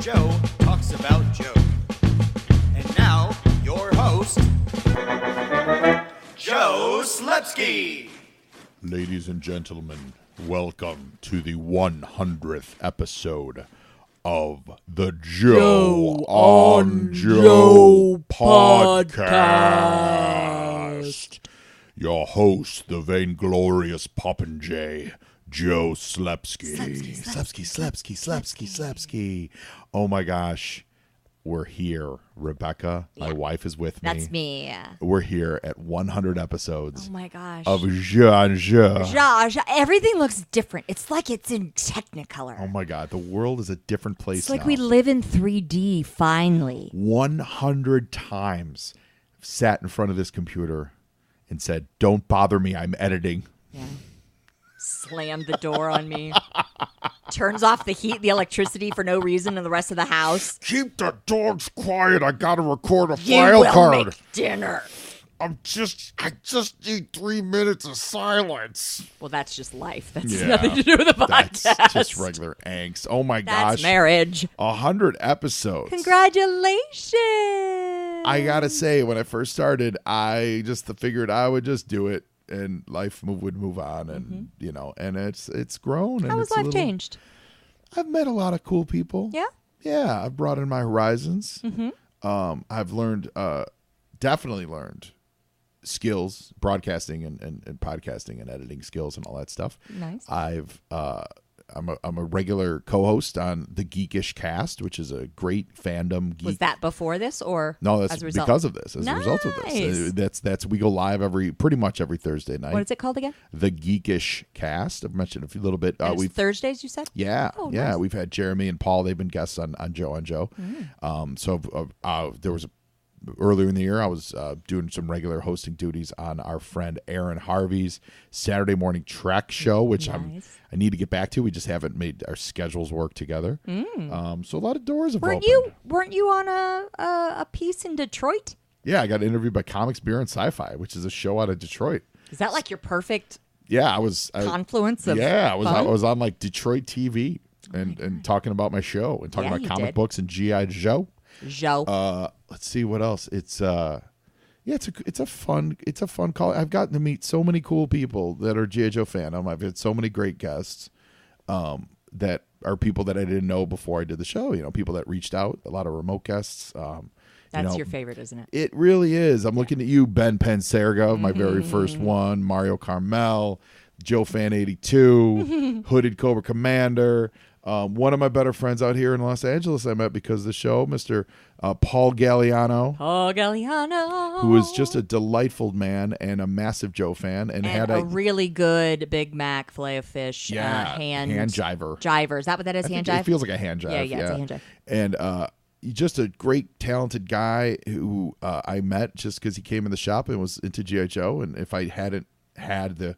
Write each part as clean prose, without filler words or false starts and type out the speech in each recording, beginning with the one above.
Joe talks about Joe. And now, your host, Joe Slepski. Ladies and gentlemen, welcome to the 100th episode of the Joe on Joe podcast. Your host, the vainglorious Popinjay, Joe Slepski. Slepski. Oh my gosh, we're here. Rebekah, my wife, is with me. That's me. We're here at 100 episodes. Oh my gosh. Of Ja. Everything looks different. It's like it's in Technicolor. Oh my God, the world is a different place It's like now. we live in 3D finally. 100 times I've sat in front of this computer and said, "Don't bother me, I'm editing." Yeah. Slammed the door on me. Turns off the heat, the electricity for no reason in the rest of the house. Keep the dogs quiet. I gotta record a You file will card. make dinner. I just need 3 minutes of silence. Well, that's just life. That's Yeah, nothing to do with the podcast. That's just regular angst. Oh my That's gosh. marriage. 100 episodes. Congratulations. I gotta say, when I first started, I just figured I would just do it, and life would move on, and and it's grown. And How has it's life changed? I've met a lot of cool people. Yeah? I've broadened my horizons. I've learned, definitely learned skills, broadcasting and podcasting and editing skills and all that stuff. Nice. I'm a regular co-host on the Geekish Cast, which is a great fandom geek. Was that before this or No, that's as a result? because of this. As a result of Nice. this, that's we go live pretty much every Thursday night. What is it called again? The Geekish Cast. I've mentioned a little bit. And it's Thursdays, you said? Yeah, Oh, yeah. nice. We've had Jeremy and Paul. They've been guests on Joe on Joe. There was earlier in the year, I was doing some regular hosting duties on our friend Aaron Harvey's Saturday morning Trek show, which Nice. I need to get back to. We just haven't made our schedules work together. So a lot of doors have opened. Weren't you on a piece in Detroit? Yeah, I got interviewed by Comics, Beer, and Sci-Fi, which is a show out of Detroit. Is that like your perfect Yeah, I was. confluence of I fun? was on like Detroit TV and talking about my show and talking Yeah, about you comic did. books and G.I. Joe. Joe. Let's see what else. It's a fun call. I've gotten to meet so many cool people that are G.I. Joe fandom. I've had so many great guests that are people that I didn't know before I did the show. You know, people that reached out. A lot of remote guests. That's your favorite, isn't it? It really is. I'm looking at you, Ben Penserga, my very first one, Mario Carmel, Joe Fan 82, Hooded Cobra Commander. One of my better friends out here in Los Angeles I met because of the show, Mr. Paul Galliano. Oh, Galliano. Who is just a delightful man and a massive Joe fan. And had a really good Big Mac filet of fish. Hand jiver. Jiver. Is that what that is? Hand jive? It feels like a hand jive. Yeah, it's a hand jive. And just a great, talented guy who I met just because he came in the shop and was into G.I. Joe. And if I hadn't had the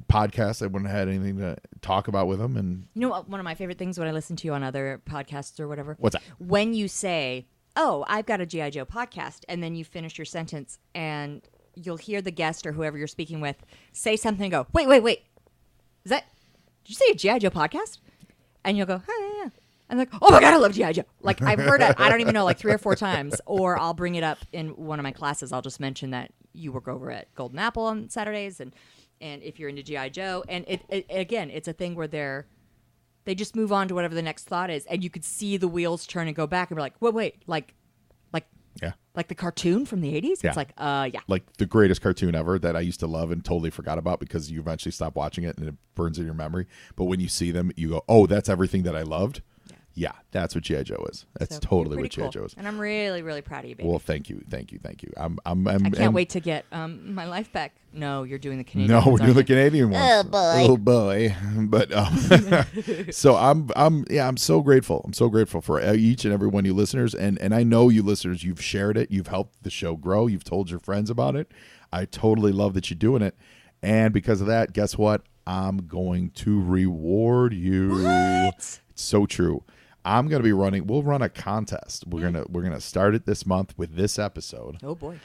podcast, I wouldn't have had anything to talk about with him. And You know what? One of my favorite things when I listen to you on other podcasts or whatever. What's that? When you say, "Oh, I've got a G.I. Joe podcast," and then you finish your sentence, and you'll hear the guest or whoever you're speaking with say something and go, wait. Is that, did you say a G.I. Joe podcast? And you'll go, "Oh, yeah. I'm like, oh my God, I love G.I. Joe." Like, I've heard it, I don't even know, like 3 or 4 times. Or I'll bring it up in one of my classes. I'll just mention that you work over at Golden Apple on Saturdays, and if you're into G.I. Joe. And it again, it's a thing where they just move on to whatever the next thought is. And you could see the wheels turn and go back and be like, wait, like the cartoon from the 80s? Yeah. It's like, yeah. like the greatest cartoon ever that I used to love and totally forgot about because you eventually stop watching it and it burns in your memory. But when you see them, you go, oh, that's everything that I loved. Yeah, that's what G.I. Joe is. That's So, totally you're what pretty G.I. cool. Joe is. And I'm really, really proud of you, baby. Well, thank you. I can't wait to get my life back. No, you're doing the Canadian No, ones, we're doing aren't the you? Canadian ones. Oh boy. But so I'm so grateful. I'm so grateful for each and every one of you listeners, and I know you listeners, you've shared it, you've helped the show grow, you've told your friends about it. I totally love that you're doing it, and because of that, guess what? I'm going to reward you. What? It's so true. I'm going to be we'll run a contest. We're going to start it this month with this episode. Oh, boy.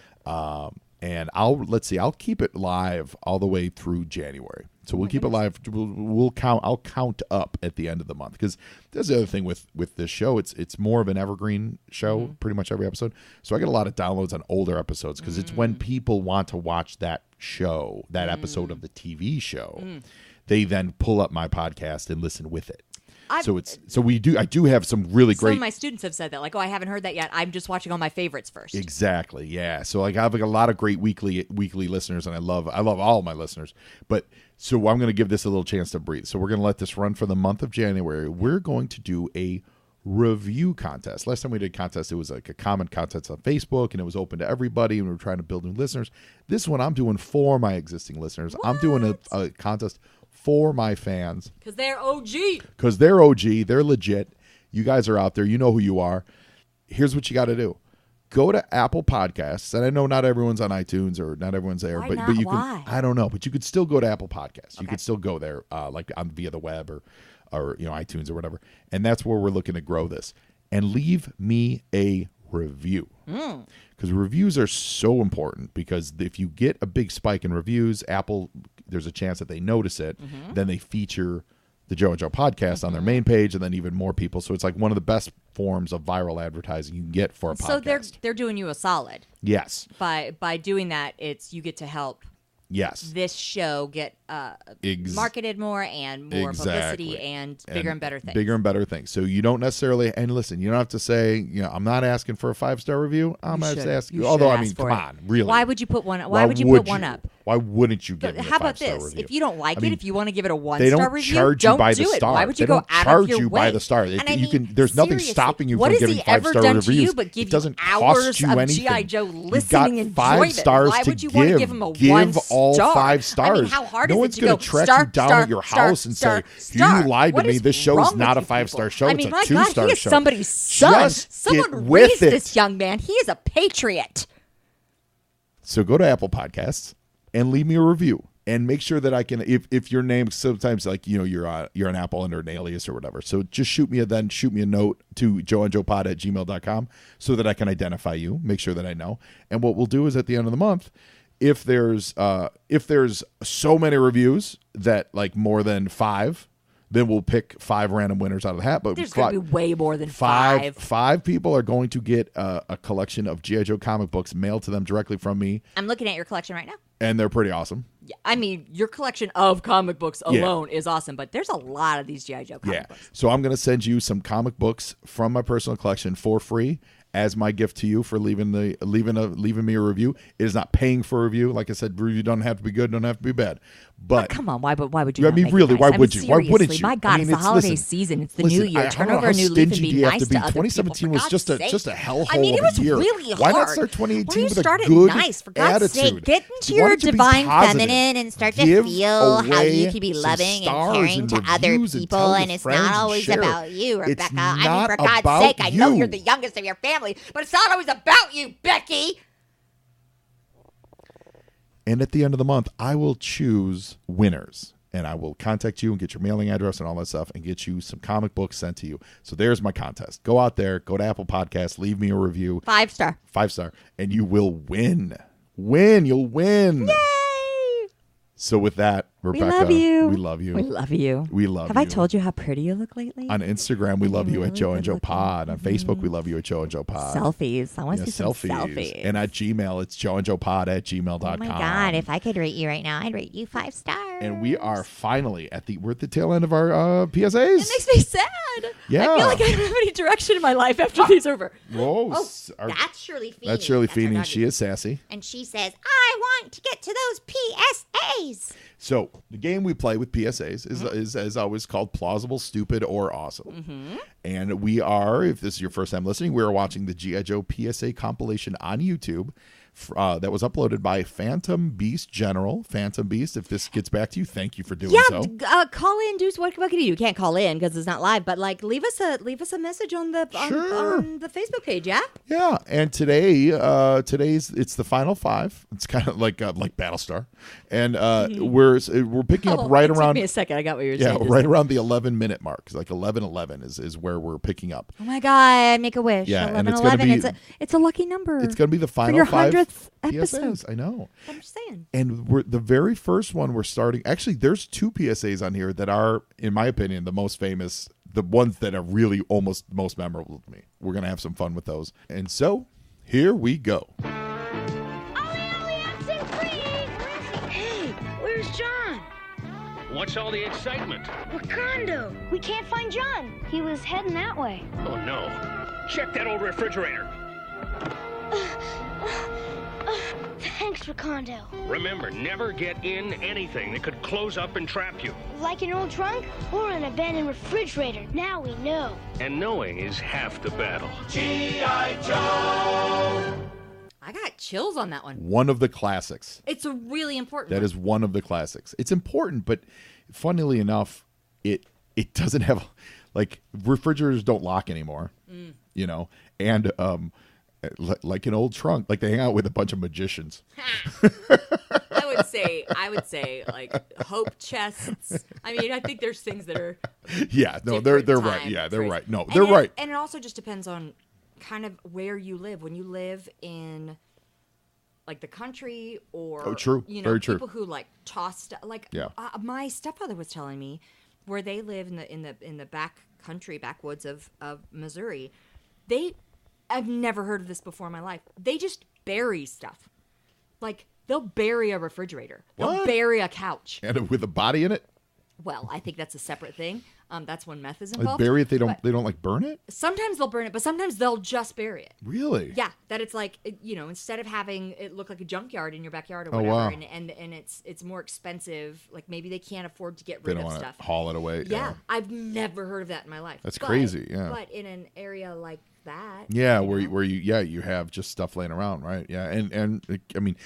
And I'll keep it live all the way through January. So we'll keep it live. I'll count up at the end of the month, because that's the other thing with this show. It's more of an evergreen show, pretty much every episode. So I get a lot of downloads on older episodes, because it's when people want to watch that show, that episode of the TV show, they then pull up my podcast and listen with it. I do have some really great. Some of my students have said that, like, oh, I haven't heard that yet. I'm just watching all my favorites first. Exactly, yeah. So like I have like a lot of great weekly listeners, and I love all my listeners. But so I'm going to give this a little chance to breathe. So we're going to let this run for the month of January. We're going to do a review contest. Last time we did a contest, it was like a comment contest on Facebook, and it was open to everybody, and we were trying to build new listeners. This one I'm doing for my existing listeners. What? I'm doing a contest for my fans. Because they're OG. They're legit. You guys are out there. You know who you are. Here's what you got to do. Go to Apple Podcasts. And I know not everyone's on iTunes, or not everyone's there. Why but not? You Why? can. I don't know. But you could still go to Apple Podcasts. Okay. You could still go there like via the web or iTunes or whatever. And that's where we're looking to grow this. And leave me a review. Because reviews are so important, because if you get a big spike in reviews, Apple, there's a chance that they notice it. Then they feature the Joe and Joe podcast on their main page, and then even more people. So it's like one of the best forms of viral advertising you can get for a podcast. So they're doing you a solid. Yes. By doing that, you get to help Yes. this show get marketed more and more publicity and bigger and better things. Bigger and better things. So you don't necessarily, and listen, you don't have to say, I'm not asking for a 5-star review. I'm going to ask you. Although, I mean, come on, really. Why would you put one? Why would you put one up? Why wouldn't you give me a 5-star review? How about this? If you don't like it, if you want to give it a 1-star review, charge you by the do it. star. Why would you they go don't out charge of your you way? by the star. There's nothing stopping you from giving 5-star reviews. What has he ever done to you but give it doesn't you cost hours you of anything. G.I. Joe You've listening got and 5 stars Why to would you want to give him a 1 star? 5 stars. I mean, how hard no is one's it to go track star, you down star, at your star, house and star, say, star. you lied to What me. is This show wrong is not a with you 5-star people? show. I mean, It's my a 2-star God, he is show. somebody's son. Just Someone get with raised it. this young man. He is a patriot. So go to Apple Podcasts and leave me a review. And make sure that I can, if your name, sometimes like, you're an Apple under an alias or whatever. So just shoot me a note to joeandjoepod@gmail.com so that I can identify you, make sure that I know. And what we'll do is at the end of the month, if there's so many reviews that like more than 5, then we'll pick 5 random winners out of the hat. But there's going to be way more than 5. 5 people are going to get a collection of G.I. Joe comic books mailed to them directly from me. I'm looking at your collection right now. And they're pretty awesome. Yeah, I mean, your collection of comic books alone is awesome, but there's a lot of these G.I. Joe comic books. So I'm going to send you some comic books from my personal collection for free as my gift to you for leaving me a review. It is not paying for a review. Like I said, review don't have to be good, don't have to be bad. But come on, why would you? I mean, really, why would you? Why wouldn't you? My God, it's the holiday season. It's the new year. Turn over a new leaf and be nice to other people. 2017 was just a hellhole I mean, it was of a year. really hard. Why not start 2018 with a start good it nice, for God's attitude? sake. Get into Why your don't you be divine positive? feminine and start to Give feel how away you can be some loving and stars caring and to other reviews and people, tell and your it's friends not and always share it. about you, It's Rebecca. I mean, not for God's about sake, I know you. you're the youngest of your family, but it's not always about you, Becky. And at the end of the month, I will choose winners. And I will contact you and get your mailing address and all that stuff and get you some comic books sent to you. So there's my contest. Go out there, go to Apple Podcasts, leave me a review. 5-star. 5-star. And you will win. You'll win. Yay! So with that, Rebecca, we love you. We love you. We love you. We love Have you. I told you how pretty you look lately? On Instagram, we love you at really Joe and Joe good-looking. Pod. On Facebook, we love you at Joe and Joe Pod. Selfies. I want to see some selfies. And at Gmail, it's joeandjoepod@gmail.com. Oh my God! If I could rate you right now, I'd rate you 5 stars. And we are finally we're at the tail end of our PSAs. It makes me sad. Yeah. I feel like I don't have any direction in my life after these are over. Whoa. That's Shirley Feeney. That's Shirley That's our Feeney. doggy. She is sassy. And she says, I want to get to those PSAs. So the game we play with PSAs is as always called Plausible, Stupid, or Awesome. And we are, if this is your first time listening, we are watching the G.I. Joe PSA compilation on YouTube that was uploaded by Phantom Beast General. Phantom Beast, if this gets back to you, thank you for doing so. Call in, Deuce. What can you do? You can't call in because it's not live, but like leave us a message on the on the Facebook page. Yeah. Yeah, and today's it's the final 5. It's kind of like Battlestar, and we're picking up right around. Took me a second. I got what you were saying. Yeah, right around the 11-minute mark. It's like 11:11 is where we're picking up. Oh my God! Make a wish. Yeah, and 11, it's gonna 11. be- It's a lucky number. It's going to be the for final your 5. 100th episode. PSAs. I know. I'm just saying. And the very first one we're starting. Actually, there's 2 PSAs on here that are, in my opinion, the most famous. The ones that are really almost most memorable to me. We're gonna have some fun with those. And so, here we go. Hey, where's John? What's all the excitement? Wakanda. We can't find John. He was heading that way. Oh, no. Check that old refrigerator. Thanks, Wakanda. Remember, never get in anything that could close up and trap you. Like an old trunk or an abandoned refrigerator. Now we know. And knowing is half the battle. I got chills on that one. One of the classics. It's a really important That one. is one of the classics. It's important, but funnily enough, it doesn't have, like, refrigerators don't lock anymore, you know, and like an old trunk, like they hang out with a bunch of magicians. I would say like hope chests. I mean, I think there's things that are Yeah, no, they're different right. time Yeah, they're phrase. right. No, And they're it- right. And it also just depends on kind of where you live. When you live in like the country or Oh, true. you know, Very true. people who like toss stuff. Like Yeah. My stepfather was telling me where they live in the back country, backwoods of Missouri. I've never heard of this before in my life. They just bury stuff. Like they'll bury a refrigerator. They'll What? bury a couch. And with a body in it, Well, I think that's a separate thing. That's when meth is they involved. bury it. They But don't like burn it. sometimes they'll burn it, but sometimes they'll just bury it. Really? Yeah, that it's like, you know, instead of having it look like a junkyard in your backyard or Oh, whatever, wow. and it's more expensive. Like maybe they can't afford to get They rid don't of want stuff. to haul it away. Yeah, I've never heard of that in my life. That's crazy, yeah. But in an area like that, Yeah, you where know, you have just stuff laying around, right? Yeah, and I mean,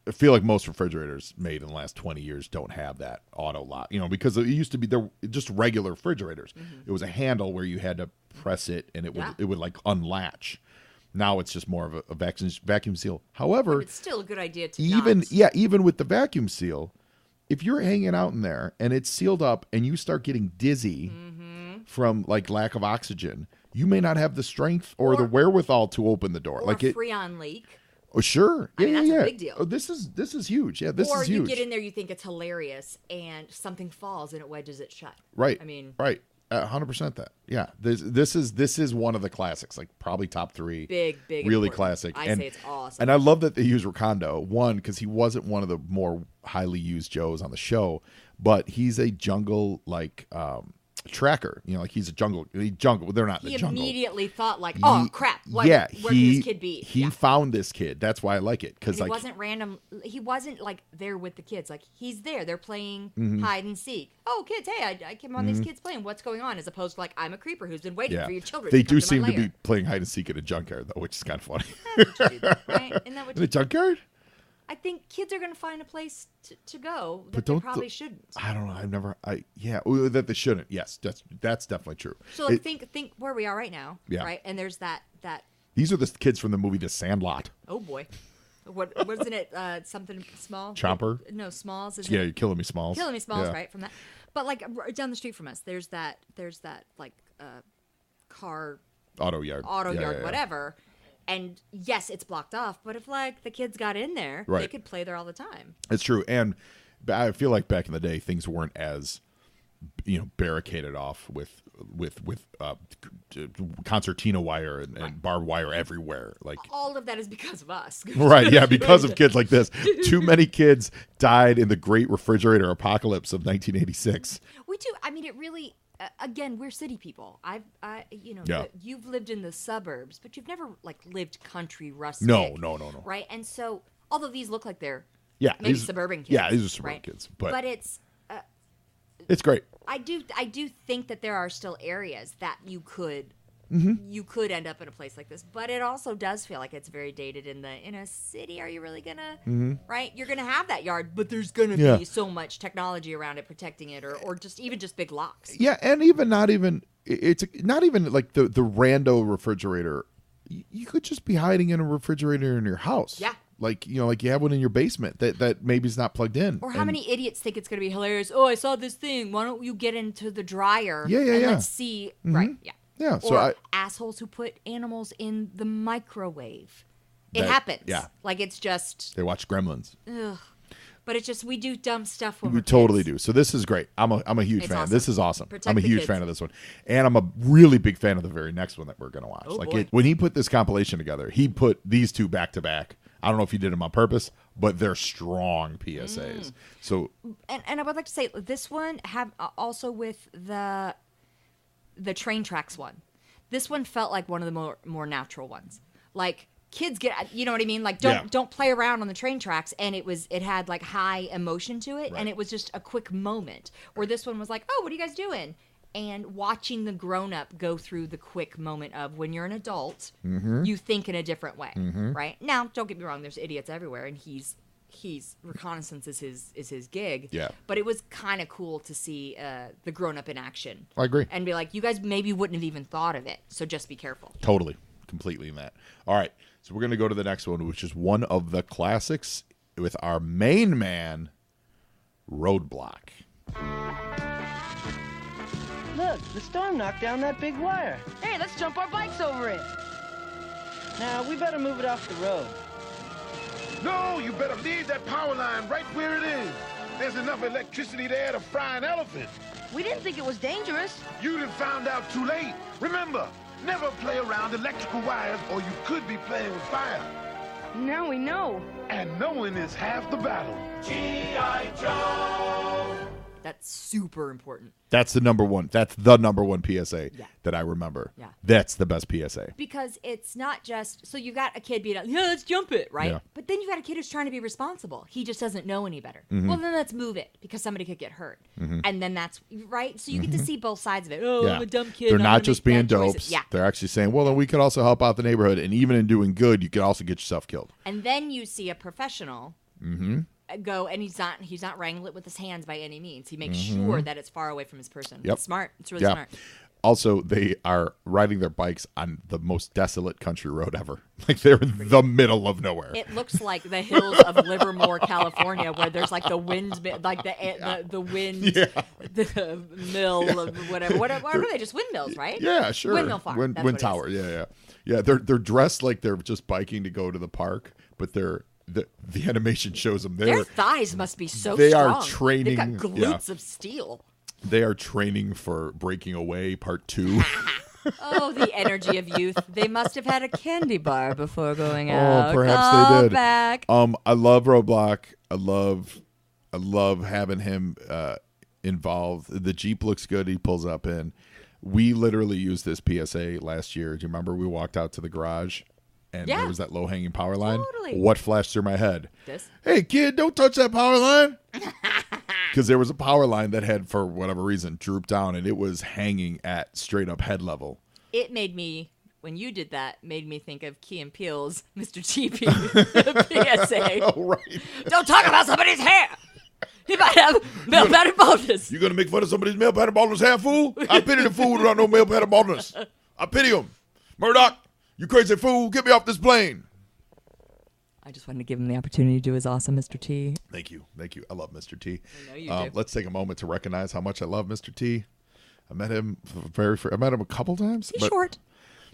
I feel like most refrigerators made in the last 20 years don't have that auto lock, you know, because it used to be they're just regular refrigerators. It was a handle where you had to press it and Yeah. it would like unlatch. Now it's just more of a vacuum seal. However, it's still a good idea to even not. even with the vacuum seal, if you're hanging out in there and it's sealed up and you start getting dizzy from like lack of oxygen, you may not have the strength or the Or- wherewithal to open the door. or like a it. Freon leak. Oh, sure. I mean, Yeah, that's a yeah. big deal. Oh, this is huge. Yeah, this Or is you huge. get in there, you think it's hilarious, and something falls and it wedges it shut. Right. I mean, right. 100% that. Yeah. This is one of the classics, like probably top 3. big, really important. classic. I and, say it's awesome. And I love that they use Wakanda, one, because he wasn't one of the more highly used Joes on the show, but he's a jungle like tracker. You know, like he's a jungle. They're not in He the jungle. immediately thought like, "Oh crap! Where yeah, can this kid be?" He Yeah. found this kid. That's why I like it And because he like wasn't random. He wasn't like there with the kids. Like he's there. They're playing Mm-hmm. hide and seek. Oh, kids! Hey, I came on these kids playing. What's going on? As opposed to like I'm a creeper who's been waiting yeah, for your children. they to come do to seem my to be lair. playing hide and seek at a junkyard though, which is kind of funny. That's what you do, right? Isn't that what In you a junkyard? I think kids are going to find a place to go that But they don't probably shouldn't. I don't know. That they shouldn't. Yes, that's definitely true. So like, It- think where we are right now, Yeah. right? And there's that. These are the kids from the movie The Sandlot. Oh boy, what wasn't it? Something small. Chomper? No, Smalls. Isn't Yeah, it? you're killing me, Smalls. Killing Me Smalls, Yeah. right? From that. But like down the street from us, there's that like car Auto yard. auto Yeah, yard, yeah, yeah. whatever. And yes, it's blocked off, but if like the kids got in there, they Right. could play there all the time. It's true, and I feel like back in the day, things weren't as barricaded off with concertina wire and barbed wire everywhere. Like All of that is because of us. right, yeah, because of kids like this. Too many kids died in the Great Refrigerator Apocalypse of 1986. We do. I mean, it really. Again, we're city people. Yeah. You've lived in the suburbs, but you've never like lived country rustic. No. Right, and so although these look like they're Yeah, maybe these- suburban kids. yeah, these are suburban right? kids, but it's. it's great. I do think that there are still areas that you could end up in a place like this, but it also does feel like it's very dated in a city. Are you really gonna right? You're gonna have that yard, but there's gonna Yeah. be so much technology around it protecting it, or just big locks. Yeah, and it's not even like the rando refrigerator. You could just be hiding in a refrigerator in your house. Yeah. Like like you have one in your basement that maybe is not plugged in. Or how And- many idiots think it's gonna be hilarious? Oh, I saw this thing. Why don't you get into the dryer? Yeah, and yeah. let's see. Right. Yeah. Yeah, so Or I- assholes who put animals in the microwave. It happens. Yeah. Like, it's just, They watch Gremlins. but it's just, we do dumb stuff when We we're totally kids. do. So this is great. I'm a huge It's fan. awesome. This is awesome. Protect I'm a the huge kids. fan of this one. And I'm a really big fan of the very next one that we're going to watch. Oh, like boy. when he put this compilation together, he put these two back to back. I don't know if he did them on purpose, but they're strong PSAs. So And I would like to say this one have also with the train tracks one. This one felt like one of the more natural ones. Like, kids get, you know what I mean? Like, don't play around on the train tracks. And it had like high emotion to it, Right. and it was just a quick moment. Where this one was like, oh, what are you guys doing? And watching the grown up go through the quick moment of when you're an adult, you think in a different way, right? Now, don't get me wrong. There's idiots everywhere, and he's reconnaissance is his gig. Yeah. But it was kind of cool to see the grown up in action. I agree. And be like, you guys maybe wouldn't have even thought of it, so just be careful. totally, completely in that. All right. So we're going to go to the next one, which is one of the classics with our main man, Roadblock. Look, the storm knocked down that big wire. Hey, let's jump our bikes over it. Now, we better move it off the road. No, you better leave that power line right where it is. There's enough electricity there to fry an elephant. We didn't think it was dangerous. You done found out too late. Remember, never play around electrical wires or you could be playing with fire. Now we know. And knowing is half the battle. G.I. Joe! That's super important. That's the number one. That's the number one PSA Yeah. that I remember. Yeah. That's the best PSA. Because it's not just, so you've got a kid being like, yeah, let's jump it, right? Yeah. But then you've got a kid who's trying to be responsible. He just doesn't know any better. Mm-hmm. Well, then let's move it because somebody could get hurt. And then that's, right? So you get to see both sides of it. Oh, I'm a dumb kid. They're I'm not gonna just make being bad choices. dopes. Yeah. They're actually saying, well, then we could also help out the neighborhood. And even in doing good, you could also get yourself killed. And then you see a professional go, and he's not wrangling it with his hands by any means. He makes sure that it's far away from his person. Yep. It's smart. It's really smart. Also, they are riding their bikes on the most desolate country road ever. Like they're in the middle of nowhere. It looks like the hills of Livermore, California, where there's like the wind, like the wind, the mill, of whatever. What are they? Just windmills, right? Yeah, sure. Windmill farm. Wind That's what it tower. is. Yeah. They're dressed like they're just biking to go to the park, but the animation shows them there. Their thighs must be so They strong. are training- They've got glutes of steel. They are training for Breaking Away Part 2. Oh, the energy of youth. They must have had a candy bar before going out. Oh, perhaps Call they did. Back. I love Roadblock. I love having him involved. The Jeep looks good. He pulls up in. We literally used this PSA last year. Do you remember we walked out to the garage and Yeah. there was that low-hanging power line? Totally. What flashed through my head? This? Hey, kid, don't touch that power line. Because there was a power line that had, for whatever reason, drooped down, and it was hanging at straight-up head level. It made me, when you did that, made me think of Key and Peele's Mr. TP PSA. Oh, right. Don't talk about somebody's hair. He might have male pattern baldness. You gonna make fun of somebody's male pattern baldness hair, fool? I pity the fool without no male pattern baldness. I pity him. Murdoch, you crazy fool, get me off this plane. I just wanted to give him the opportunity to do his awesome Mr. T. Thank you. I love Mr. T. I know you do. Let's take a moment to recognize how much I love Mr. T. I met him I met him a couple times. He's but short.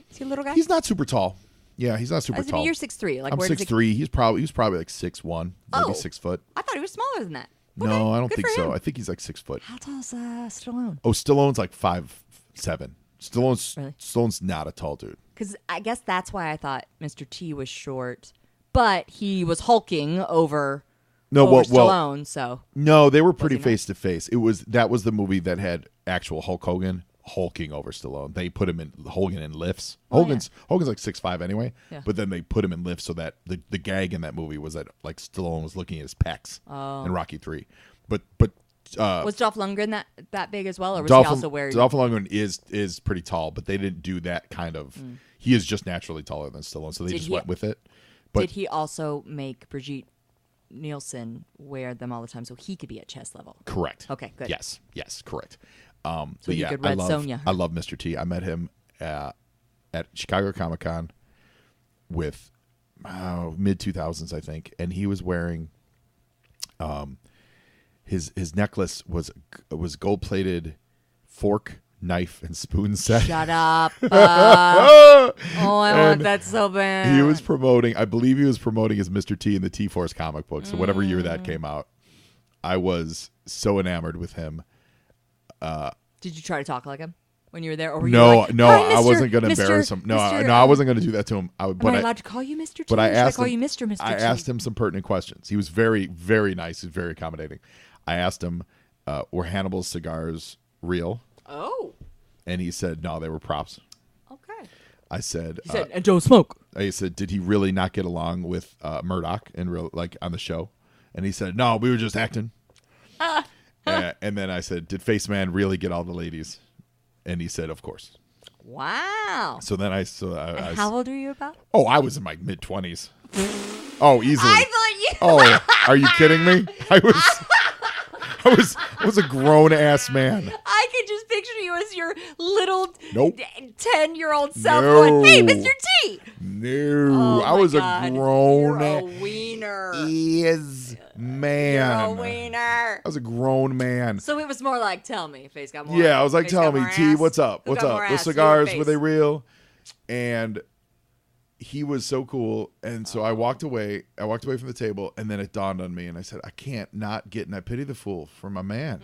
Is he a little guy? He's not super tall. Yeah, he's not super tall. You're 6'3". Like, I'm where does he- 6'3". He was probably like 6'1", maybe Oh. 6 foot. I thought he was smaller than that. No, Okay, I don't good think for so. him. I think he's like 6 foot. How tall is Stallone? Oh, Stallone's like 5'7". Really? Stallone's not a tall dude. Because I guess that's why I thought Mr. T was short, but he was hulking over Stallone. So No, they were pretty he not? face to face. That was the movie that had actual Hulk Hogan hulking over Stallone. They put him in Hogan in lifts. Hogan's like 6'5" anyway, Yeah. but then they put him in lifts so that the gag in that movie was that like Stallone was looking at his pecs in Rocky 3. But was Dolph Lundgren that big as well, or was Dolph he also wearing? Dolph Lundgren is pretty tall, but they didn't do that kind of. He is just naturally taller than Stallone, so they Did just he- went with it. But Did he also make Brigitte Nielsen wear them all the time so he could be at chest level? correct. Okay, good. Yes, correct. But you yeah, could Red Sonja. I love Mr. T. I met him at Chicago Comic-Con with mid 2000s, I think, and he was wearing his necklace was gold plated fork knife and spoon set. Shut up. I want that so bad. He was promoting, I believe he was promoting his Mr. T in the T-Force comic book. So whatever year that came out, I was so enamored with him. Did you try to talk like him when you were there? Or were No, you like, no, "Hi, I wasn't going to Mr. embarrass him. No, Mr. I wasn't going to do that to him. Am I allowed to call you Mr. T? But I or should asked I call him, you Mr. T? I asked him some pertinent questions. He was very, very nice. He was very accommodating. I asked him, were Hannibal's cigars real? Oh. And he said, no, they were props. Okay. I said, He said, and don't smoke. I said, did he really not get along with Murdoch in real, like on the show? And he said, no, we were just acting. And then I said, did Face Man really get all the ladies? And he said, of course. Wow. So then I how old are you about? Oh, I was in my mid-20s. Oh, easily. I thought you. Oh, are you kidding me? I was a grown ass man. I could just picture you as your little Nope. 10-year-old self No. going, "Hey, Mr. T." No, Oh I my was God. a grown You're a wiener. man. You're a wiener. I was a grown man. So it was more like, tell me, Face got more. Yeah, I was like, Face tell got me, more T, ass? what's up? Who What's got up? more The ass, you or cigars, were Face? they real? And he was so cool. And so I walked away. I walked away from the table, and then it dawned on me, and I said, I can't not get, and I pity the fool for my man.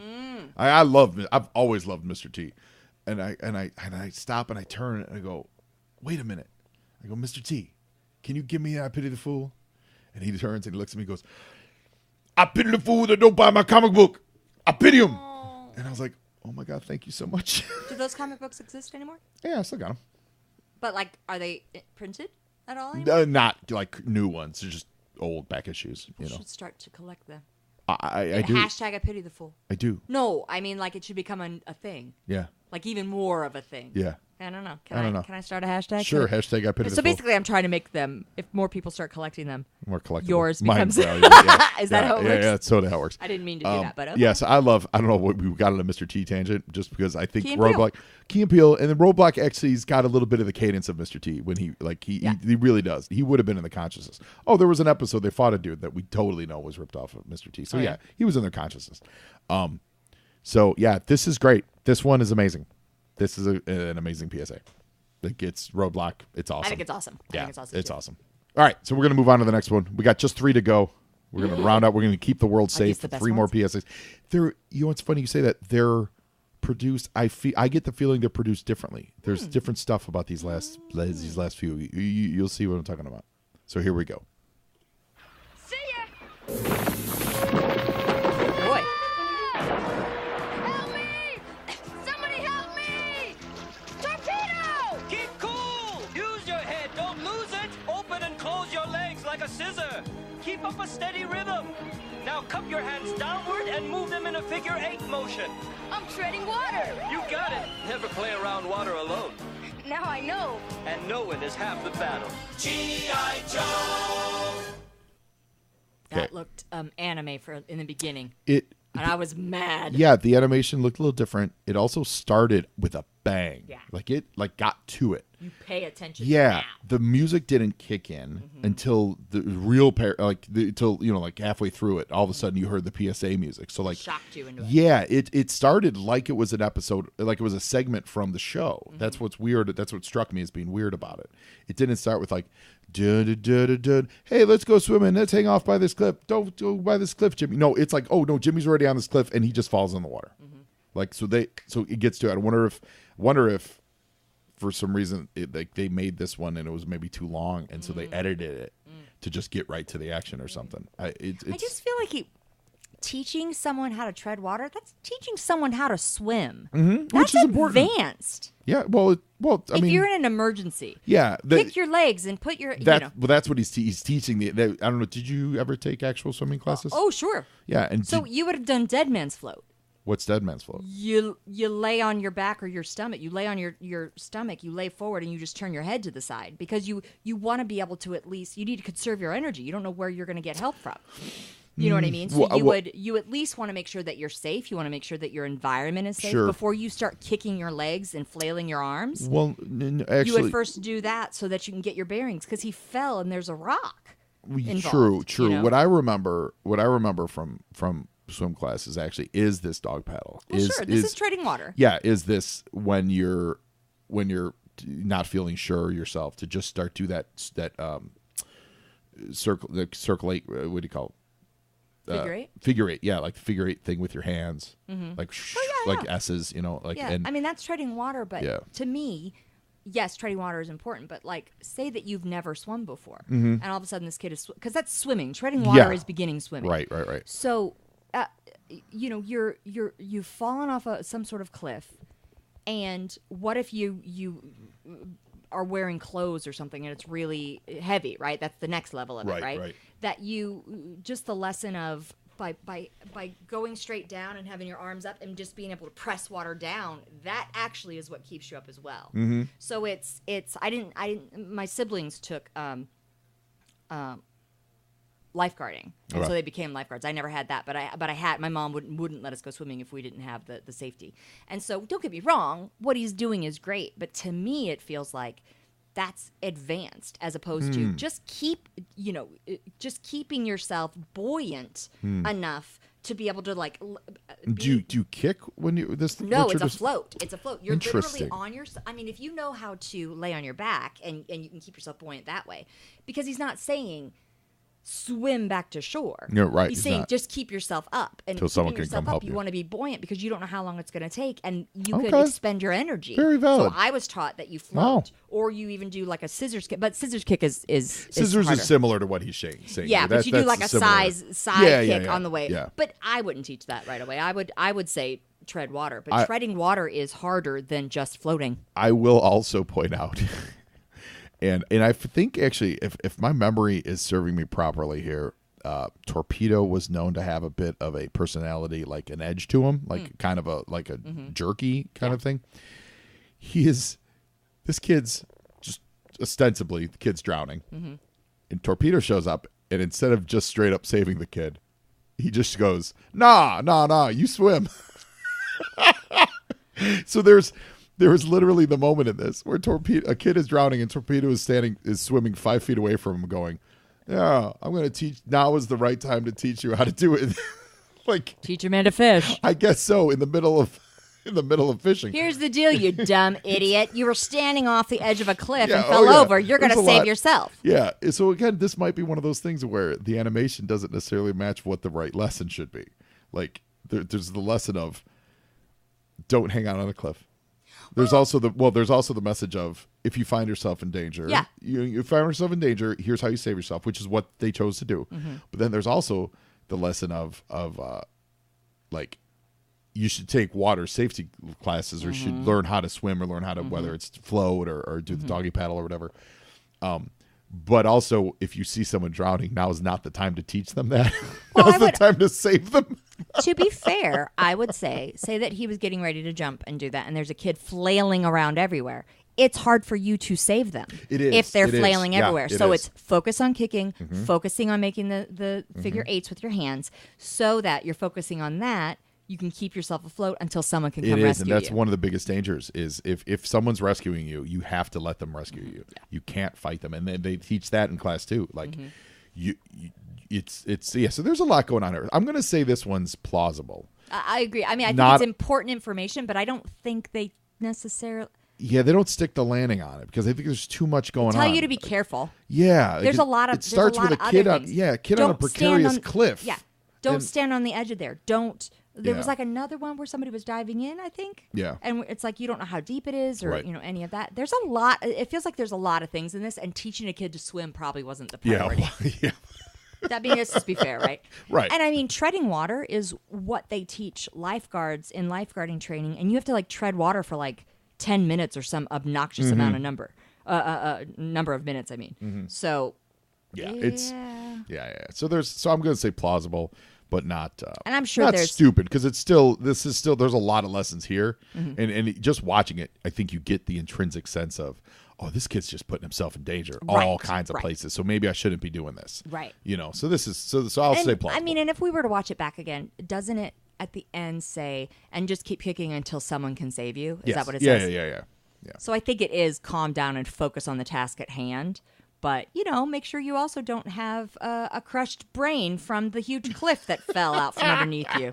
I've always loved Mr. T. And I stop and I turn and I go, wait a minute. I go, Mr. T, can you give me I pity the fool? And he turns and he looks at me and goes, I pity the fool that don't buy my comic book. I pity him. And I was like, oh my God, thank you so much. Do those comic books exist anymore? Yeah, I still got them. But like, are they printed at all anymore? Not like new ones. They're just old back issues. You know, should start to collect them. I do. Hashtag I pity the fool. I do. No, I mean like it should become a thing. Yeah. Like even more of a thing. Yeah. I don't know. I don't know. Can I start a hashtag? Sure. Hashtag I pity the So fool. basically, I'm trying to make them. If more people start collecting them, More collectible. yours Mine, becomes. yeah. Is that how it works? Yeah, that's totally how it works. I didn't mean to do that, but okay. Yes, I don't know what we got on a Mr. T tangent just because I think Key and Peele. Roadblock, Key and Peele, and then Roadblock actually's got a little bit of the cadence of Mr. T when he really does. He would have been in the consciousness. Oh, there was an episode they fought a dude that we totally know was ripped off of Mr. T. So yeah, he was in their consciousness. So yeah, this is great. This one is amazing. This is an amazing PSA. That gets Roadblock. It's awesome. I think it's awesome. I think it's awesome. Awesome. All right, so we're going to move on to the next one. We got just 3 to go. We're going to round out. We're going to keep the world safe. the best 3 more ones? PSAs. You know, it's funny you say that. They're produced. I get the feeling they're produced differently. There's different stuff about these last few. You'll see what I'm talking about. So here we go. See ya! Boy. Help me! Somebody help me! Torpedo! Keep cool! Use your head, don't lose it! Open and close your legs like a scissor. Keep up a steady rhythm. Now cup your hands downward and move them in a figure 8 motion. I'm treading water. You got it. Never play around water alone. Now I know. And knowing is half the battle. G.I. Joe! That looked anime in the beginning, And I was mad. Yeah, the animation looked a little different. It also started with a bang. Yeah. Like it got to it. You pay attention. Yeah, now. the music didn't kick in until the real until like halfway through it. All of a sudden, you heard the PSA music. So like, Shocked you into it. yeah, it started like it was an episode, like it was a segment from the show. That's what's weird. That's what struck me as being weird about it. It didn't start with like, dun, dun, dun, dun, dun. Hey, let's go swimming. Let's hang off by this cliff. Don't go by this cliff, Jimmy. No, it's like, oh no, Jimmy's already on this cliff and he just falls in the water. Like so it gets to it. I wonder if for some reason they made this one and it was maybe too long and so they edited it to just get right to the action or something. I just feel like teaching someone how to tread water, that's teaching someone how to swim. which is important. Advanced. Yeah, well, I If mean, you're in an emergency, yeah, kick your legs and put your, well, that's what he's teaching. I don't know. Did you ever take actual swimming classes? Oh, sure. Yeah, and So you would have done Dead Man's Float. what's Dead Man's Float? You lay on your back or your stomach. You lay on your stomach. You lay forward and you just turn your head to the side because you want to be able to at least. You need to conserve your energy. You don't know where you're going to get help from. You know what I mean? So you at least want to make sure that you're safe. You want to make sure that your environment is safe Sure. before you start kicking your legs and flailing your arms. Well, actually, You would first do that so that you can get your bearings because he fell and there's a rock involved, True. you know? What I remember from swim class is actually, is this dog paddle? Well, sure. This is treading water. Yeah. Is this when you're not feeling sure yourself to just start do that circulate, what do you call it? Figure eight? Figure eight, yeah, like the figure eight thing with your hands, like like yeah. S's, like. Yeah, And I mean, that's treading water, but to me, yes, treading water is important, but like, say that you've never swum before, and all of a sudden this kid is, because that's swimming. Treading water is beginning swimming. Right. So, you've fallen off some sort of cliff, and what if you are wearing clothes or something and it's really heavy, right? That's the next level of it, right? Right. That you, just the lesson of by going straight down and having your arms up and just being able to press water down, that actually is what keeps you up as well. Mm-hmm. So it's I didn't my siblings took lifeguarding, and so they became lifeguards. I never had that, but I had, my mom wouldn't let us go swimming if we didn't have the safety. And so, don't get me wrong, what he's doing is great, but to me it feels like that's advanced, as opposed to just keeping yourself buoyant enough to be able to like. Do you kick when you this? No, it's a float. It's a float. You're literally Interesting. on your. I mean, if you know how to lay on your back and you can keep yourself buoyant that way, because he's not saying swim back to shore. Yeah, right. He's He's saying not. just keep yourself up, and Till someone keeping can come yourself up, help you you. want to be buoyant because you don't know how long it's going to take, and you Okay. could expend your energy. Very valid. So I was taught that you float, or you even do like a scissors kick. But scissors kick is Scissors harder. is similar to what he's saying. Yeah, here. but you do That's like a similar. side kick on the way. Yeah. But I wouldn't teach that right away. I would say tread water, but treading water is harder than just floating. I will also point out, and I think actually, if my memory is serving me properly here, Torpedo was known to have a bit of a personality, like an edge to him, like kind of a jerky kind of thing. This kid's just ostensibly, the kid's drowning, and Torpedo shows up, and instead of just straight up saving the kid, he just goes, nah, you swim. So there was literally the moment in this where a kid is drowning and Torpedo is swimming 5 feet away from him, going, "Yeah, I'm going to teach. Now is the right time to teach you how to do it." Like, teach a man to fish. I guess so. In the middle of fishing. Here's the deal, you dumb idiot. You were standing off the edge of a cliff Yeah, and fell yeah. over. You're going to There's a save lot. yourself. Yeah. So again, this might be one of those things where the animation doesn't necessarily match what the right lesson should be. Like there's the lesson of don't hang out on a cliff. There's also the message of if you find yourself in danger, you find yourself in danger, here's how you save yourself, which is what they chose to do. But then there's also the lesson of like you should take water safety classes or should learn how to swim or learn how to whether it's float or do the doggy paddle or whatever. But also, if you see someone drowning, now is not the time to teach them that. Now's the time to save them. To be fair, I would say that he was getting ready to jump and do that, and there's a kid flailing around everywhere. It's hard for you to save them. It is. If they're It is. flailing Yeah, everywhere. it So is. it's focus on kicking, focusing on making the figure eights with your hands, so that you're focusing on that. You can keep yourself afloat until someone can come rescue you. It is, and that's one of the biggest dangers is if someone's rescuing you, you have to let them rescue you. Yeah. You can't fight them, and then they teach that in class too. Like so there's a lot going on here. I'm going to say this one's plausible. I agree. I mean, I think it's important information, but I don't think they necessarily. Yeah, they don't stick the landing on it because I think there's too much going on. Tell you to be careful. Yeah, there's a lot of. It starts with a kid on a precarious cliff. Yeah, don't stand on the edge of there. Don't. There was Yeah. like another one where somebody was diving in, I think. Yeah. And it's like you don't know how deep it is or, Right. any of that. There's a lot. It feels like there's a lot of things in this, and teaching a kid to swim probably wasn't the priority. Yeah. That being, let's just be fair, right? Right. And I mean, treading water is what they teach lifeguards in lifeguarding training, and you have to like tread water for like 10 minutes or some obnoxious amount of number of minutes. I mean, so yeah. So I'm going to say plausible, but not. And I'm sure not there's stupid because there's a lot of lessons here, and just watching it, I think you get the intrinsic sense of, oh, this kid's just putting himself in danger, all kinds of places. So maybe I shouldn't be doing this, right? So this is so I'll say plausible. I mean, and if we were to watch it back again, doesn't it at the end say, and just keep kicking until someone can save you? Is that what it says? Yeah. So I think it is calm down and focus on the task at hand. But, make sure you also don't have a crushed brain from the huge cliff that fell out from underneath you.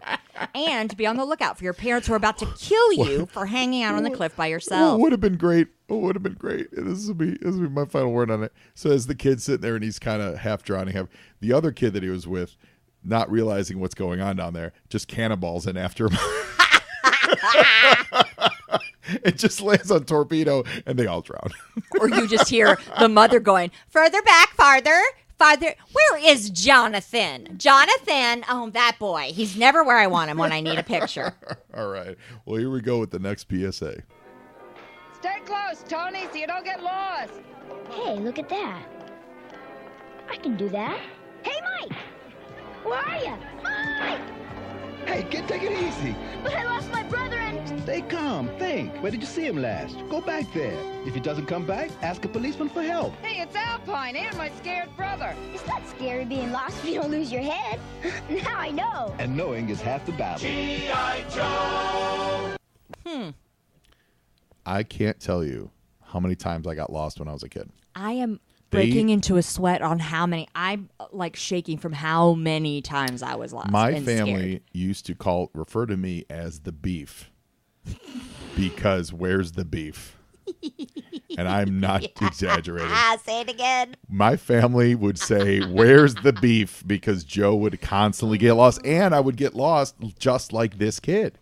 And be on the lookout for your parents who are about to kill you for hanging out on the cliff by yourself. What would have been great? And this will be my final word on it. So as the kid's sitting there and he's kind of half drowning, the other kid that he was with, not realizing what's going on down there, just cannonballs in after him. It just lands on torpedo and they all drown. Or you just hear the mother going, further back, farther. Where is Jonathan? Jonathan, oh, that boy. He's never where I want him when I need a picture. All right. Well, here we go with the next PSA. Stay close, Tony, so you don't get lost. Hey, look at that. I can do that. Hey, Mike! Where are you? Mike! Hey, kid, take it easy. But I lost my brother and... Stay calm. Think. Where did you see him last? Go back there. If he doesn't come back, ask a policeman for help. Hey, it's Alpine and my scared brother. It's not scary being lost if you don't lose your head. Now I know. And knowing is half the battle. G.I. Joe! I can't tell you how many times I got lost when I was a kid. I am breaking into a sweat on how many. I'm like shaking from how many times I was lost. My and family scared. used to refer to me as the beef because where's the beef? And I'm not exaggerating. Say it again. My family would say, where's the beef? Because Joe would constantly get lost, and I would get lost just like this kid.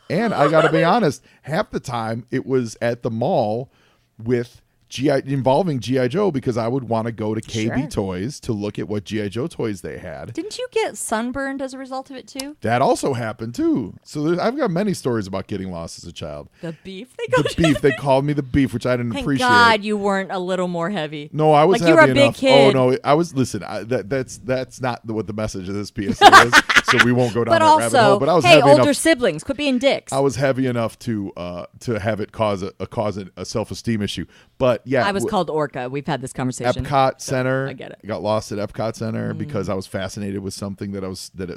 And I got to be honest, half the time it was at the mall with involving G.I. Joe because I would want to go to KB Toys to look at what G.I. Joe toys they had. Didn't you get sunburned as a result of it too? That also happened too. So I've got many stories about getting lost as a child. The beef? They called me the beef, which I didn't appreciate. Thank God you weren't a little more heavy. No, I was like heavy you were a enough. big kid. Oh no, I was. Listen, that's not what the message of this PSA is. So we won't go down that rabbit hole. But I was hey, heavy older enough, siblings, quit being dicks. I was heavy enough to have it cause a self-esteem issue. But yeah, I was called Orca. We've had this conversation. Epcot Center. I get it. I got lost at Epcot Center because I was fascinated with something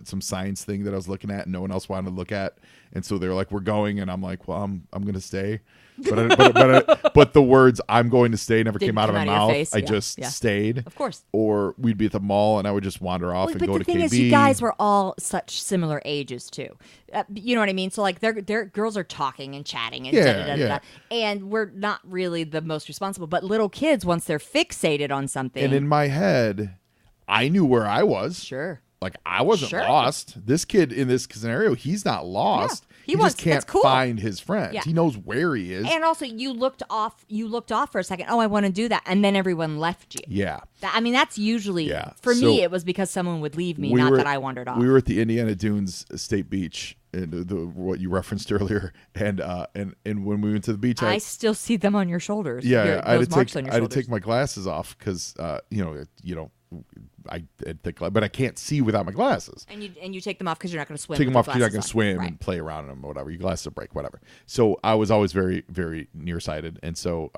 some science thing that I was looking at and no one else wanted to look at. And so they were like, "We're going," and I'm like, "Well, I'm going to stay." But the words "I'm going to stay" never came out of my mouth. I just stayed. Of course. Or we'd be at the mall and I would just wander off and go to KB. But the thing is, you guys were all such similar ages too. You know what I mean? So like, their girls are talking and chatting and da-da-da-da-da. And we're not really the most responsible. But little kids, once they're fixated on something, and in my head, I knew where I was. Sure. Like I wasn't lost. This kid in this scenario, he's not lost. Yeah, he just can't find his friends. Yeah. He knows where he is. And also, you looked off for a second. Oh, I want to do that, and then everyone left you. Yeah. I mean, that's usually for me. It was because someone would leave me, not that I wandered off. We were at the Indiana Dunes State Beach, what you referenced earlier, and when we went to the beach, I still see them on your shoulders. Yeah, I had to take my glasses off because I think, but I can't see without my glasses. And you take them off because you're not going to swim. Take them off because you're not going to swim and play around in them or whatever. Your glasses will break, whatever. So I was always very, very nearsighted, and so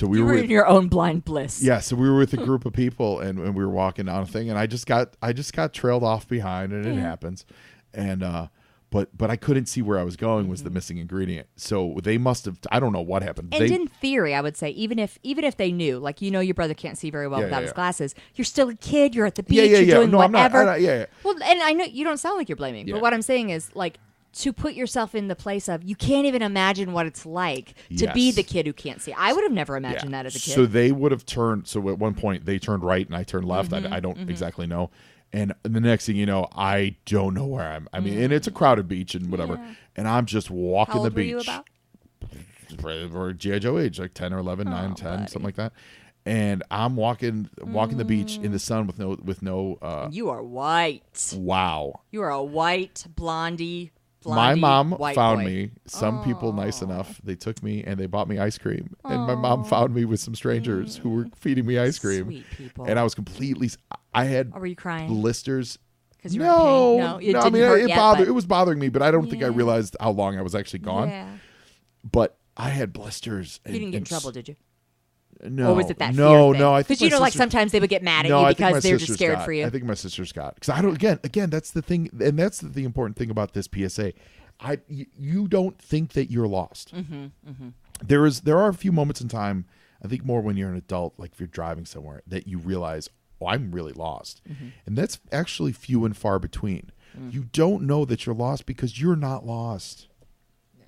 we were in your own blind bliss. Yeah, so we were with a group of people, and we were walking down a thing, and I just got trailed off behind, and it happens, and but I couldn't see where I was going was the missing ingredient. So they must have. I don't know what happened. And in theory, I would say even if they knew, like your brother can't see very well without his glasses, you're still a kid. You're at the beach. You're doing whatever. I'm not. Well, and I know you don't sound like you're blaming, but what I'm saying is like, to put yourself in the place of, you can't even imagine what it's like to be the kid who can't see. I would have never imagined that as a kid. So they would have turned. So at one point they turned right and I turned left. I don't exactly know. And the next thing you know, I don't know where I'm. I mean, and it's a crowded beach and whatever. Yeah. And I'm just walking the beach. How old were you about? Or G.I. Joe age, like 10 or 11, 9, 10, something like that. And I'm walking the beach in the sun with no. You are white. Wow. You are a white blondie. My mom found me. Some people nice enough, they took me and they bought me ice cream. And my mom found me with some strangers who were feeding me ice cream. Sweet people. And I was completely. I had. Were you crying? Blisters. Because you were in pain. No, it didn't hurt yet, it was bothering me, but I don't think I realized how long I was actually gone. Yeah. But I had blisters. You didn't get in trouble, did you? No. Or was it that fear No. thing? Because like sometimes they would get mad at you because they're just scared for you. I think my sisters got. Because I don't. Again, that's the thing, and that's the important thing about this PSA. You don't think that you're lost. Mm-hmm, mm-hmm. There are a few moments in time. I think more when you're an adult, like if you're driving somewhere, that you realize, oh, I'm really lost. And that's actually few and far between. You don't know that you're lost because you're not lost.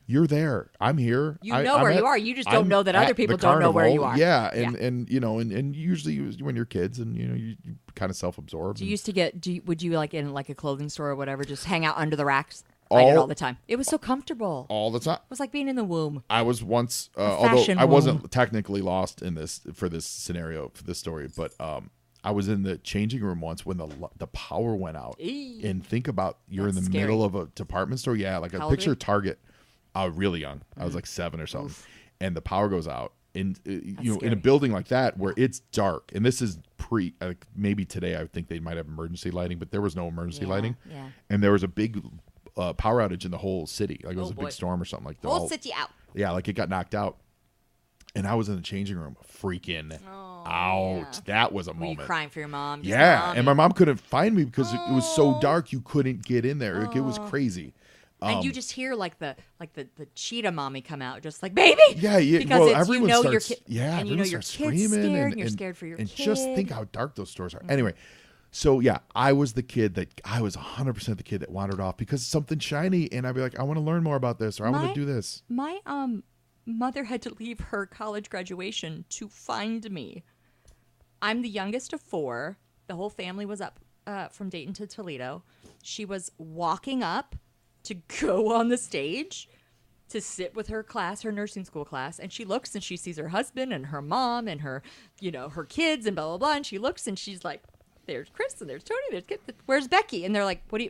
You're there. I'm here. You know where you are. You just don't know that other people don't know where you are. Yeah, and you know, and usually when you're kids, and you know, you kind of self-absorbed. Do you used to get? Would you like in like a clothing store or whatever, just hang out under the racks? I did all the time. It was so comfortable. All the time. It was like being in the womb. I was once, although I wasn't technically lost in this for this scenario for this story, but I was in the changing room once when the power went out. And think about you're in the middle of a department store. Yeah, like a picture Target. Really young. I was like 7 or something. And the power goes out. And, you know, in a building like that where it's dark, and this is maybe today I think they might have emergency lighting, but there was no emergency lighting. Yeah. And there was a big power outage in the whole city. Like it was a big storm or something like that. Whole city out. Yeah, like it got knocked out. And I was in the changing room freaking out. Yeah. That was a moment. Were you crying for your mom? Yeah. And my mom couldn't find me because it was so dark you couldn't get in there. Like, it was crazy. And you just hear like the cheetah mommy come out, just like baby. Yeah. Because everyone starts. And you know your kid's scared, and you're scared for your kid. And just think how dark those stores are. Anyway, so yeah, I was the kid I was 100% the kid that wandered off because something shiny, and I'd be like, I want to learn more about this, or I want to do this. My mother had to leave her college graduation to find me. I'm the youngest of 4. The whole family was up from Dayton to Toledo. She was walking up to go on the stage to sit with her class, her nursing school class, and she looks and she sees her husband and her mom and her, you know, her kids and blah blah blah, and she looks and she's like, "There's Chris and there's Tony, where's Becky?" And they're like, "What?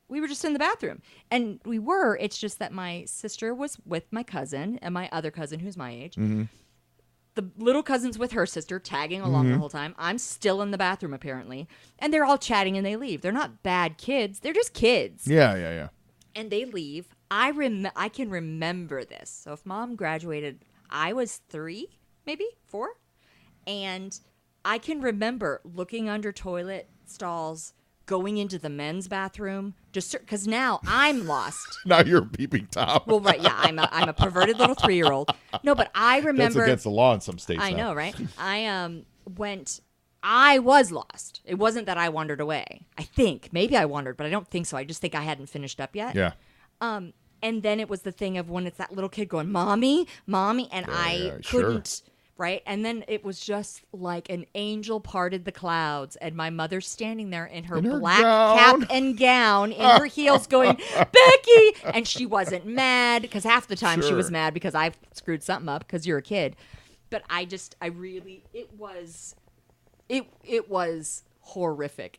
We were just in the bathroom," and we were. It's just that my sister was with my cousin and my other cousin who's my age. The little cousin's with her sister, tagging along the whole time. I'm still in the bathroom apparently, and they're all chatting and they leave. They're not bad kids; they're just kids. Yeah. And they leave. I can remember this. So if Mom graduated, I was 3, maybe 4. And I can remember looking under toilet stalls, going into the men's bathroom, just because now I'm lost. Now you're a peeping Tom. Well, right, yeah, I'm a perverted little 3-year-old. No, but I remember. That's against the law in some states. I know, right? I was lost. It wasn't that I wandered away. I think. Maybe I wandered, but I don't think so. I just think I hadn't finished up yet. Yeah. And then it was the thing of when it's that little kid going, "Mommy, Mommy," and I couldn't, right? And then it was just like an angel parted the clouds, and my mother standing there in her black cap and gown, in her heels going, "Becky!" And she wasn't mad, because half the time she was mad because I screwed something up because you're a kid. But it was horrific.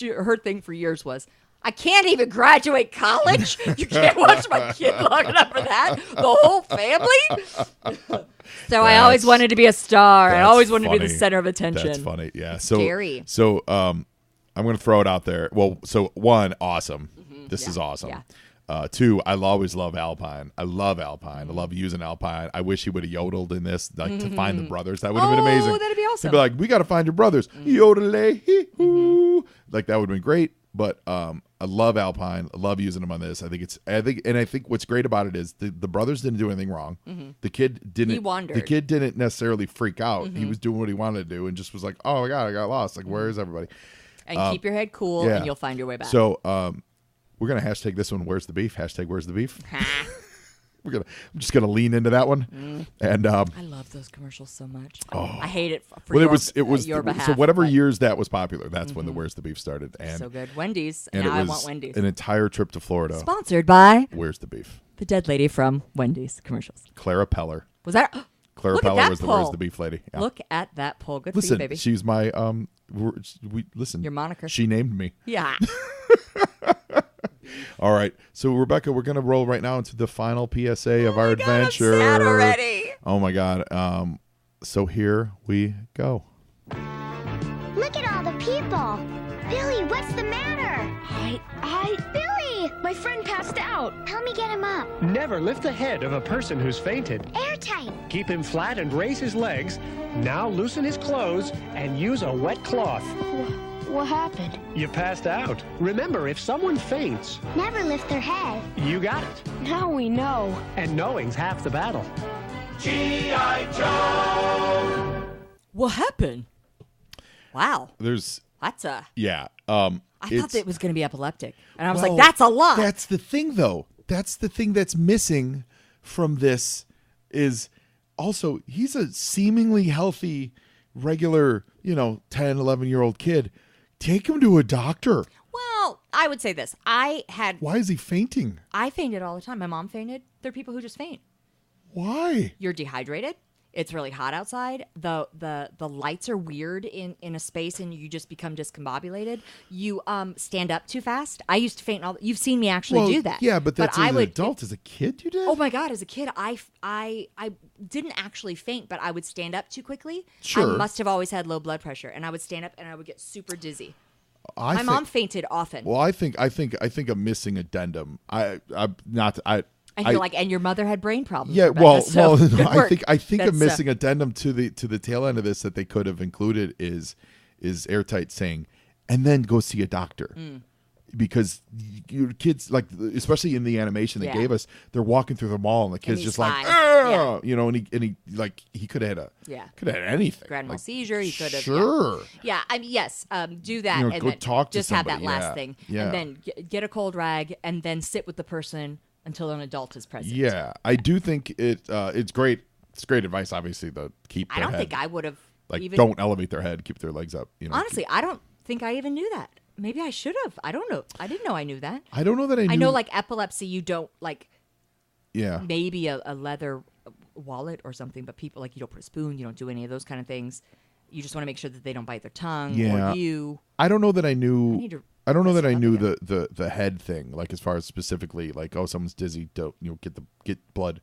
Her thing for years was, "I can't even graduate college. You can't watch my kid long enough for that. The whole family." So I always wanted to be a star. I always wanted to be the center of attention. That's funny. Yeah. So scary. So I'm going to throw it out there. Well, so 1, awesome. This is awesome. Yeah. 2, I always love Alpine. I love Alpine. I love using Alpine. I wish he would have yodeled in this, like to find the brothers. That would have been amazing. Oh, that'd be awesome. He'd be like, "We got to find your brothers." Yodel-a-hee-hoo. Like that would have been great. But I love Alpine. I love using them on this. I think what's great about it is the brothers didn't do anything wrong. The kid didn't. He wandered. The kid didn't necessarily freak out. He was doing what he wanted to do and just was like, "Oh my God, I got lost. Like, where is everybody?" And keep your head cool, and you'll find your way back. So we're gonna hashtag this one. Where's the beef? Hashtag Where's the beef? I'm just gonna lean into that one. And I love those commercials so much. I hate it for your behalf. So whatever years that was popular, that's when the Where's the Beef started. And so good. Wendy's. And now I want Wendy's. An entire trip to Florida. Sponsored by Where's the Beef? The dead lady from Wendy's commercials. Clara Peller. Was that? Clara Peller was the Where's the Beef lady. Yeah. Look at that poll. Good listen, for you, baby. She's my your moniker. She named me. Yeah. All right. So, Rebecca, we're going to roll right now into the final PSA of our adventure. I'm sad already. Oh, my God. So here we go. Look at all the people. Billy, what's the matter? Billy! My friend passed out. Help me get him up. Never lift the head of a person who's fainted. Airtight. Keep him flat and raise his legs. Now loosen his clothes and use a wet cloth. What happened? You passed out. Remember, if someone faints, never lift their head. You got it. Now we know. And knowing's half the battle. G.I. Joe. What happened? Wow. There's That's a... yeah. I thought that it was going to be epileptic. And I was like, Well, that's a lot. That's the thing, though. That's the thing that's missing from this is also he's a seemingly healthy, regular, 10, 11-year-old kid. Take him to a doctor. Well, I would say this. Why is he fainting? I fainted all the time. My mom fainted. There are people who just faint. Why? You're dehydrated. It's really hot outside. The lights are weird in a space, and you just become discombobulated. You stand up too fast. I used to faint. You've seen me actually do that. Yeah, but that's as an adult. As a kid, you did? Oh my God! As a kid, I didn't actually faint, but I would stand up too quickly. Sure. I must have always had low blood pressure, and I would stand up and I would get super dizzy. My mom fainted often. Well, I think a missing addendum. And you're like, and your mother had brain problems. Yeah, Rebecca, well, so no, I think a that's, missing addendum to the tail end of this that they could have included is Airtight saying, and then go see a doctor. Because your kids, like, especially in the animation they gave us, they're walking through the mall and the kid's just like, and he could have had anything. Grand mal seizure. He could have. Sure. Yeah. I mean, yes. Do that and go then talk to just have somebody. that last thing, Yeah. and then get a cold rag, and then sit with the person until an adult is present. Yeah, I do think it's great. It's great advice, obviously, to keep. I don't think I would have. Don't elevate their head, keep their legs up. Honestly, I don't think I even knew that. Maybe I should have. I don't know. I didn't know I knew that. I don't know that I knew. I know, like, epilepsy, you don't, like, yeah, maybe a leather wallet or something, but people, like, you don't put a spoon, you don't do any of those kind of things. You just want to make sure that they don't bite their tongue or you. I don't know that I knew. I don't know that I knew again. the head thing, like, as far as specifically, like, oh, someone's dizzy, don't get blood,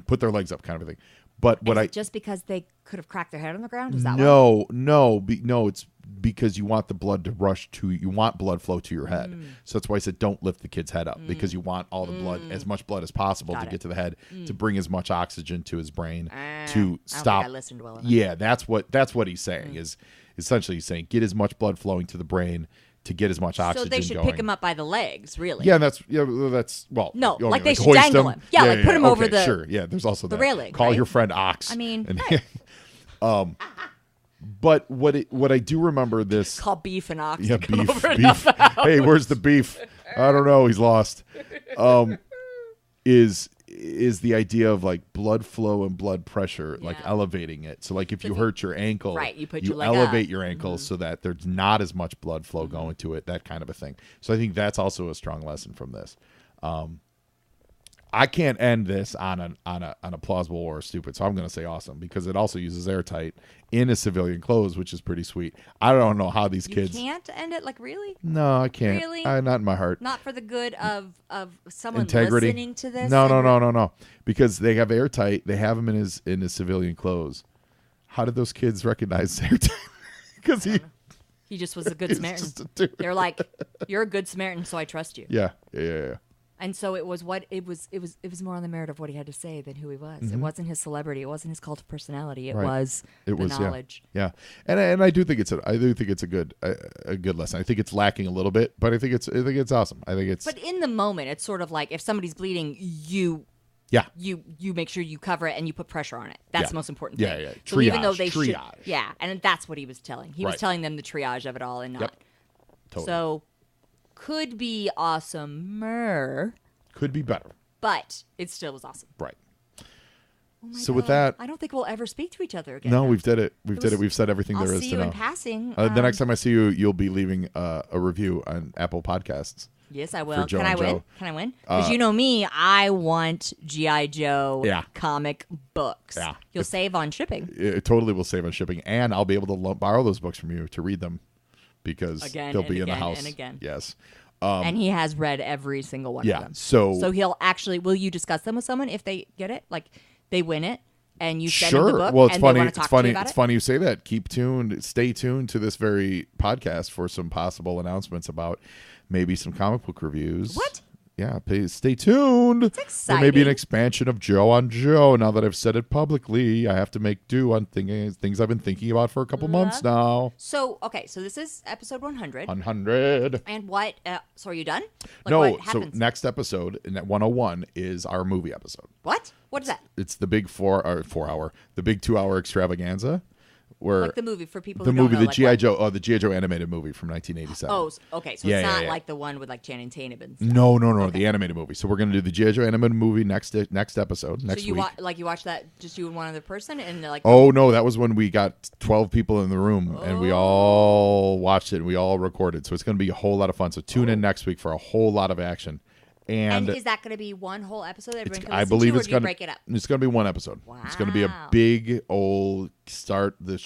put their legs up, kind of a thing. But what just because they could have cracked their head on the ground? Is that why? No, it's because you want the blood to rush to, you want blood flow to your head. So that's why I said don't lift the kid's head up, because you want all the blood, as much blood as possible to get to the head, to bring as much oxygen to his brain to stop. I don't think I listened well enough. Yeah, that's what he's saying is essentially he's saying get as much blood flowing to the brain to get as much oxygen So they should going. pick him up by the legs, really. Yeah, that's well. No, okay, like they should hoist dangle him. Yeah, like put him over the sure. Yeah, there's also the that. railing. Call right? your friend Ox. I mean, right. But what I do remember this. Call Beef and Ox. Yeah, to come beef. over and Beef. help out. Hey, where's the beef? I don't know. He's lost. Is the idea of, like, blood flow and blood pressure, like elevating it. So, like, if you hurt your ankle, right, you put your leg elevate up. your ankle so that there's not as much blood flow going to it, that kind of a thing. So I think that's also a strong lesson from this. I can't end this on a plausible or stupid, so I'm going to say awesome, because it also uses Airtight in a civilian clothes, which is pretty sweet. I don't know how these kids. You can't end it, like, really? No, I can't. Really? Not in my heart. Not for the good of someone Integrity. listening to this? No. Because they have Airtight. They have him in his civilian clothes. How did those kids recognize Airtight? Because he just was a good Samaritan. just a dude. They're like, you're a good Samaritan, so I trust you. Yeah. And so it was more on the merit of what he had to say than who he was. It wasn't his celebrity. It wasn't his cult of personality. It was the knowledge. Yeah. And I do think it's a good lesson. I think it's lacking a little bit, but I think it's awesome. I think it's. But in the moment, it's sort of like if somebody's bleeding, you make sure you cover it and you put pressure on it. That's the most important thing. Yeah. So even though they triage. should, and that's what he was telling. He was telling them the triage of it all and not. Yep. Totally. So. Could be awesomer. Could be better. But it still was awesome. Right. Oh so God. with that, I don't think we'll ever speak to each other again. No, we've did it. We've said everything there is to know. I'll see you in passing. The next time I see you, you'll be leaving a review on Apple Podcasts. Yes, I will. Joe Can I win? Joe. Can I win? Because you know me, I want G.I. Joe comic books. Yeah. You'll save on shipping. It totally will save on shipping, and I'll be able to borrow those books from you to read them because they'll be in the house. And again. Yes. And he has read every single one of them. So he'll actually, will you discuss them with someone if they get it? Like they win it and you send sure. them the book Well, it's and funny. they want to talk It's funny. to you about It's it? funny you say that. Keep tuned. Stay tuned to this very podcast for some possible announcements about maybe some comic book reviews. What? Yeah, stay tuned. It's exciting. Or maybe an expansion of Joe on Joe. Now that I've said it publicly, I have to make do on things I've been thinking about for a couple months now. So, okay, so this is episode 100. 100. And what, so are you done? Like No, what so happens? next episode, in that 101, is our movie episode. What? What's that? It's the big 2-hour extravaganza. Where like the movie for people the who movie, don't know, the G.I. Joe, the G.I. Joe animated movie from 1987. Oh, okay. So it's not like the one with like Channing Tatum and stuff. No, the animated movie. So we're gonna do the G.I. Joe animated movie next episode, next week. You watched that just you and one other person and like. Oh no, that was when we got 12 people in the room and we all watched it and we all recorded. So it's gonna be a whole lot of fun. So tune in next week for a whole lot of action. And is that going to be one whole episode that everyone can listen I believe to, it's going to break it up? It's going to be one episode. Wow. It's going to be a big old start the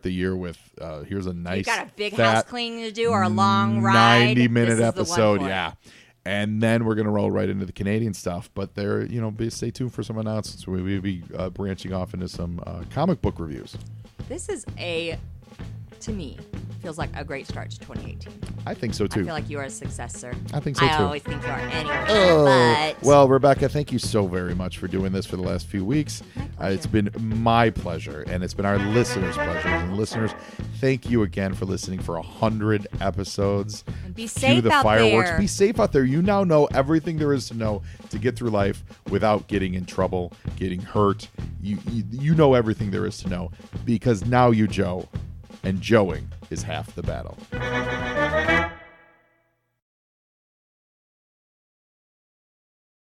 year with. Here's a nice. You got a big house cleaning to do or a long ride. 90-minute episode, yeah. And then we're going to roll right into the Canadian stuff. But stay tuned for some announcements. We'll be branching off into some comic book reviews. This is to me, feels like a great start to 2018. I think so, too. I feel like you are a success, sir. I think so, too. I always think you are anyway. Well, Rebekah, thank you so very much for doing this for the last few weeks. It's been my pleasure, and it's been our listeners' pleasure. And listeners, thank you again for listening for 100 episodes. And be safe the out fireworks. there. Be safe out there. You now know everything there is to know to get through life without getting in trouble, getting hurt. You know everything there is to know because now you Joe. And Joeing is half the battle.